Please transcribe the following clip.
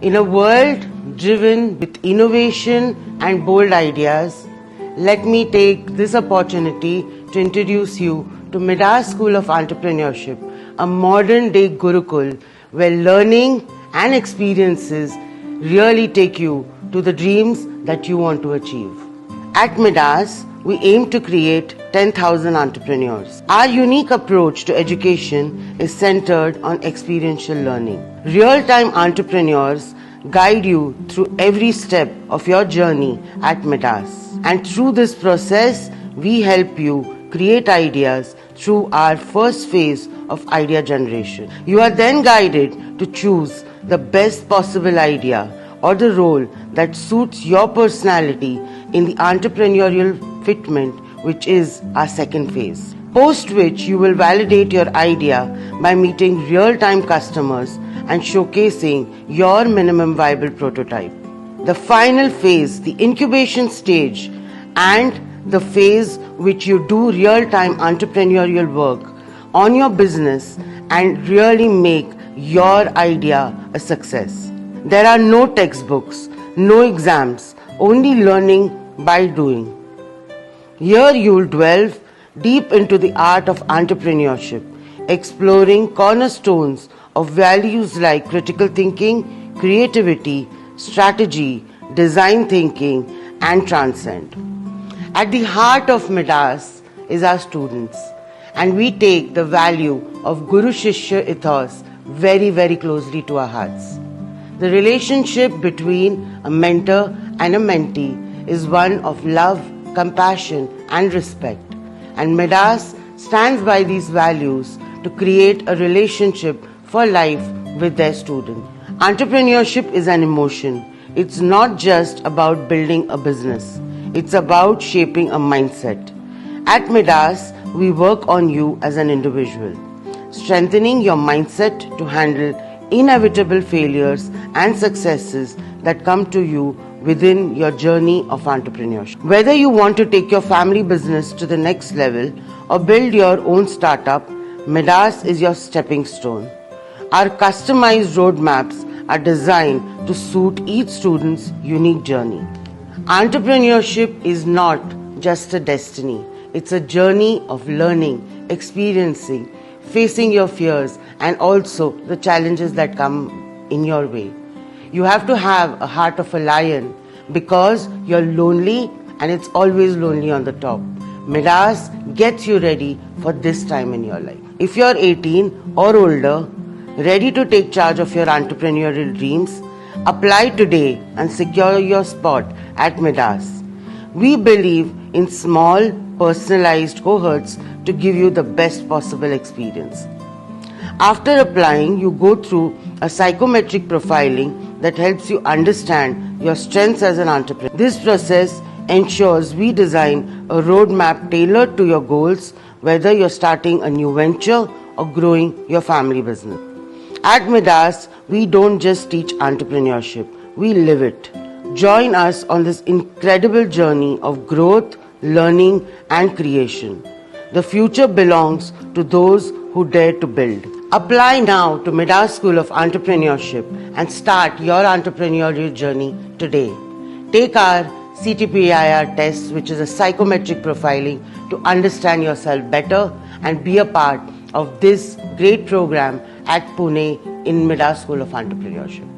In a world driven with innovation and bold ideas, let me take this opportunity to introduce you to MIDAS School of Entrepreneurship, a modern-day Gurukul where learning and experiences really take you to the dreams that you want to achieve. At MIDAS, we aim to create 10,000 entrepreneurs. Our unique approach to education is centered on experiential learning. Real-time entrepreneurs guide you through every step of your journey at MIDAS. And through this process, we help you create ideas through our first phase of idea generation. You are then guided to choose the best possible idea or the role that suits your personality in the entrepreneurial fitment, which is our second phase. Post which you will validate your idea by meeting real-time customers and showcasing your minimum viable prototype. The final phase, the incubation stage, and the phase which you do real-time entrepreneurial work on your business and really make your idea a success. There are no textbooks, no exams, only learning by doing. Here you will delve deep into the art of entrepreneurship, exploring cornerstones of values like critical thinking, creativity, strategy, design thinking, and transcend. At the heart of MIDAS is our students, and we take the value of Guru Shishya ethos very, very closely to our hearts. The relationship between a mentor and a mentee is one of love, compassion, and respect. And MIDAS stands by these values to create a relationship for life with their student. Entrepreneurship is an emotion. It's not just about building a business. It's about shaping a mindset. At MIDAS, we work on you as an individual, strengthening your mindset to handle inevitable failures and successes that come to you within your journey of entrepreneurship. Whether you want to take your family business to the next level or build your own startup, MIDAS is your stepping stone. Our customized roadmaps are designed to suit each student's unique journey. Entrepreneurship is not just a destiny. It's a journey of learning, experiencing, facing your fears, and also the challenges that come in your way. You have to have a heart of a lion because you're lonely and it's always lonely on the top. MIDAS gets you ready for this time in your life. If you're 18 or older, ready to take charge of your entrepreneurial dreams, apply today and secure your spot at MIDAS. We believe in small, personalized cohorts to give you the best possible experience. After applying, you go through a psychometric profiling that helps you understand your strengths as an entrepreneur. This process ensures we design a roadmap tailored to your goals, whether you're starting a new venture or growing your family business. At MIDAS, we don't just teach entrepreneurship, we live it. Join us on this incredible journey of growth, learning, and creation. The future belongs to those who dare to build. Apply now to MIDAS School of Entrepreneurship and start your entrepreneurial journey today. Take our CTPIR test, which is a psychometric profiling, to understand yourself better and be a part of this great program at Pune in MIDAS School of Entrepreneurship.